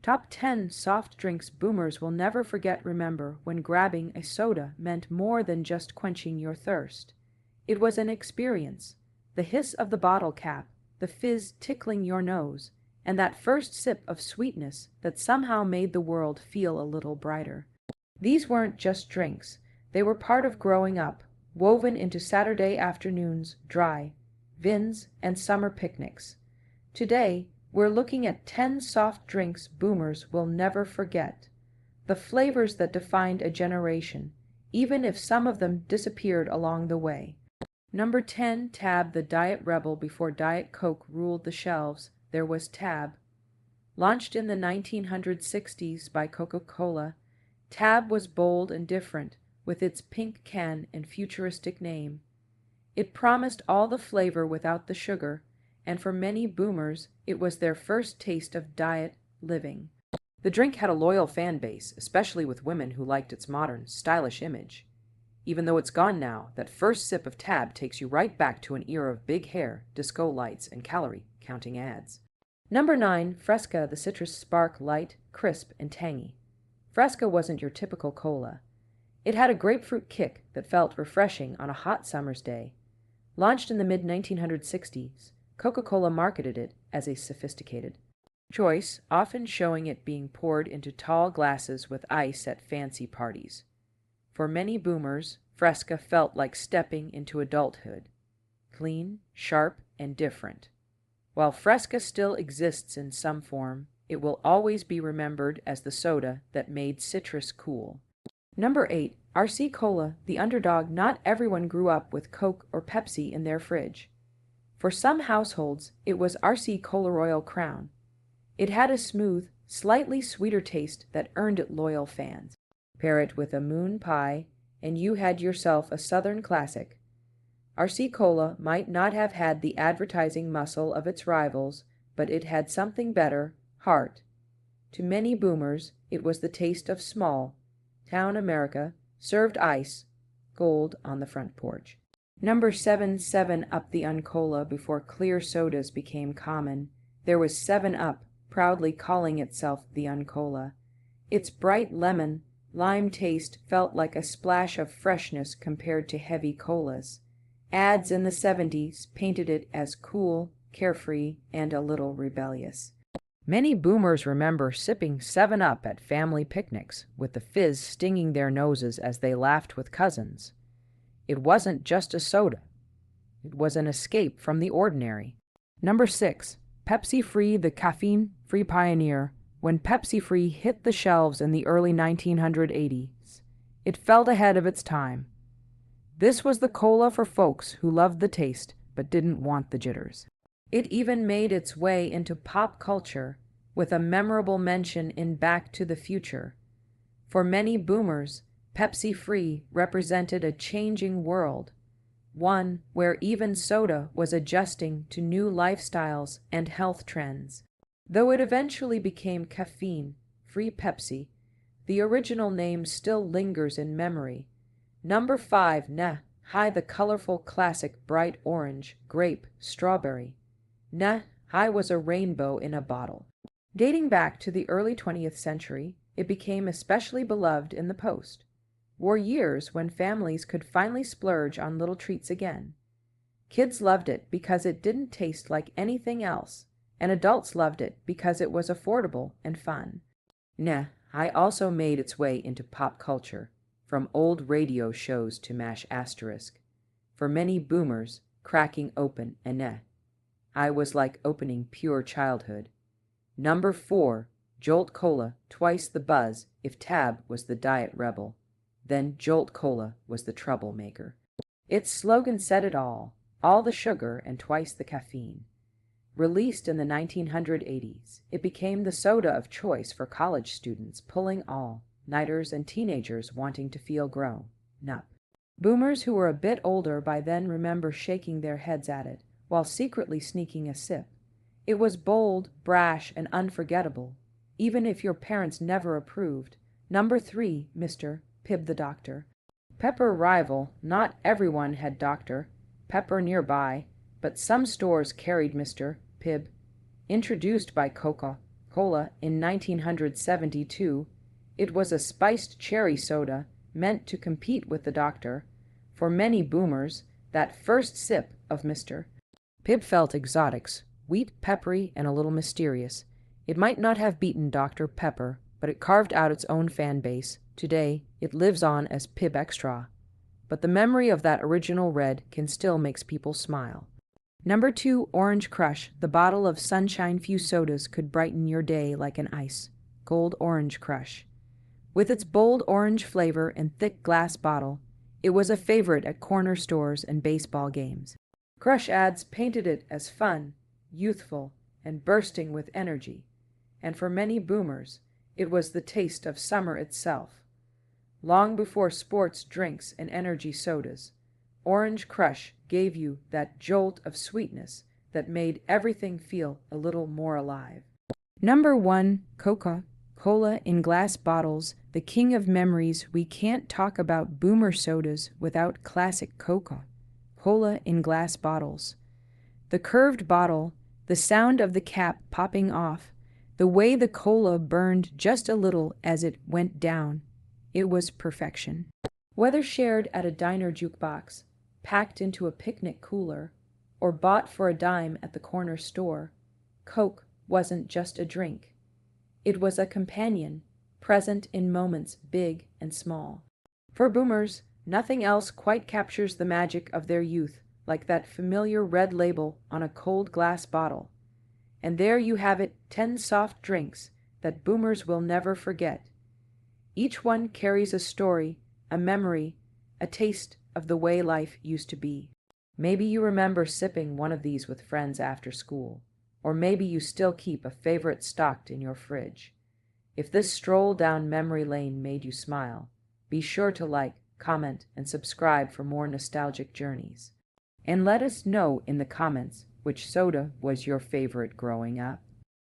Top 10 soft drinks boomers will never forget. Remember when grabbing a soda meant more than just quenching your thirst. It was an experience. The hiss of the bottle cap, the fizz tickling your nose, and that first sip of sweetness that somehow made the world feel a little brighter. These weren't just drinks. They were part of growing up, woven into Saturday afternoons, dry, vins, and summer picnics. Today, we're looking at 10 soft drinks boomers will never forget. The flavors that defined a generation, even if some of them disappeared along the way. Number 10, Tab, the Diet Rebel. Before Diet Coke ruled the shelves, there was Tab. Launched in the 1960s by Coca-Cola, Tab was bold and different, with its pink can and futuristic name. It promised all the flavor without the sugar, and for many boomers, it was their first taste of diet living. The drink had a loyal fan base, especially with women who liked its modern, stylish image. Even though it's gone now, that first sip of Tab takes you right back to an era of big hair, disco lights, and calorie-counting ads. Number 9, Fresca, the citrus spark, light, crisp, and tangy. Fresca wasn't your typical cola. It had a grapefruit kick that felt refreshing on a hot summer's day. Launched in the mid-1960s, Coca-Cola marketed it as a sophisticated choice, often showing it being poured into tall glasses with ice at fancy parties. For many boomers, Fresca felt like stepping into adulthood. Clean, sharp, and different. While Fresca still exists in some form, it will always be remembered as the soda that made citrus cool. Number 8, RC Cola, the underdog. Not everyone grew up with Coke or Pepsi in their fridge. For some households, it was RC Cola Royal Crown. It had a smooth, slightly sweeter taste that earned it loyal fans. Pair it with a moon pie, and you had yourself a Southern classic. RC Cola might not have had the advertising muscle of its rivals, but it had something better, heart. To many boomers, it was the taste of small town America, served ice, gold on the front porch. Number 7, 7-Up, the Uncola. Before clear sodas became common, there was 7-Up, proudly calling itself the Uncola. Its bright lemon, lime taste felt like a splash of freshness compared to heavy colas. Ads in the 70s painted it as cool, carefree, and a little rebellious. Many boomers remember sipping 7-Up at family picnics, with the fizz stinging their noses as they laughed with cousins. It wasn't just a soda. It was an escape from the ordinary. Number 6, Pepsi-Free, the caffeine-free pioneer. When Pepsi-Free hit the shelves in the early 1980s, it felt ahead of its time. This was the cola for folks who loved the taste but didn't want the jitters. It even made its way into pop culture, with a memorable mention in Back to the Future. For many boomers, Pepsi-Free represented a changing world, one where even soda was adjusting to new lifestyles and health trends. Though it eventually became caffeine-free Pepsi, the original name still lingers in memory. Number 5, Nehi, the colorful classic, bright orange, grape, strawberry. Nehi was a rainbow in a bottle. Dating back to the early 20th century, it became especially beloved in the post. Were years when families could finally splurge on little treats again. Kids loved it because it didn't taste like anything else, and adults loved it because it was affordable and fun. Nehi also made its way into pop culture, from old radio shows to MASH asterisk. For many boomers, cracking open a Nehi was like opening pure childhood. Number 4, Jolt Cola, twice the buzz. If Tab was the diet rebel, then Jolt Cola was the troublemaker. Its slogan said it all the sugar and twice the caffeine. Released in the 1980s, it became the soda of choice for college students pulling all-nighters and teenagers wanting to feel grown up. Boomers who were a bit older by then remember shaking their heads at it, while secretly sneaking a sip. It was bold, brash, and unforgettable, even if your parents never approved. Number 3, Mr. Pibb the Doctor. Pepper rival. Not everyone had Dr. Pepper nearby, but some stores carried Mr. Pibb. Introduced by Coca-Cola Cola in 1972, it was a spiced cherry soda meant to compete with the Doctor. For many boomers, that first sip of Mr. Pibb felt exotics, sweet, peppery, and a little mysterious. It might not have beaten Dr. Pepper, but it carved out its own fan base. Today, it lives on as Pibb Extra. But the memory of that original red can still make people smile. Number 2, Orange Crush. The bottle of Sunshine Few sodas could brighten your day like an ice. Gold Orange Crush. With its bold orange flavor and thick glass bottle, it was a favorite at corner stores and baseball games. Crush ads painted it as fun, youthful, and bursting with energy. And for many boomers, it was the taste of summer itself. Long before sports drinks and energy sodas, Orange Crush gave you that jolt of sweetness that made everything feel a little more alive. Number 1, Coca-Cola in glass bottles, the king of memories. We can't talk about boomer sodas without classic Coca-Cola in glass bottles. The curved bottle, the sound of the cap popping off, the way the cola burned just a little as it went down. It was perfection. Whether shared at a diner jukebox, packed into a picnic cooler, or bought for a dime at the corner store, Coke wasn't just a drink. It was a companion, present in moments big and small. For boomers, nothing else quite captures the magic of their youth like that familiar red label on a cold glass bottle. And there you have it, 10 soft drinks that boomers will never forget. Each one carries a story, a memory, a taste of the way life used to be. Maybe you remember sipping one of these with friends after school, or maybe you still keep a favorite stocked in your fridge. If this stroll down memory lane made you smile, be sure to like, comment, and subscribe for more nostalgic journeys. And let us know in the comments which soda was your favorite growing up.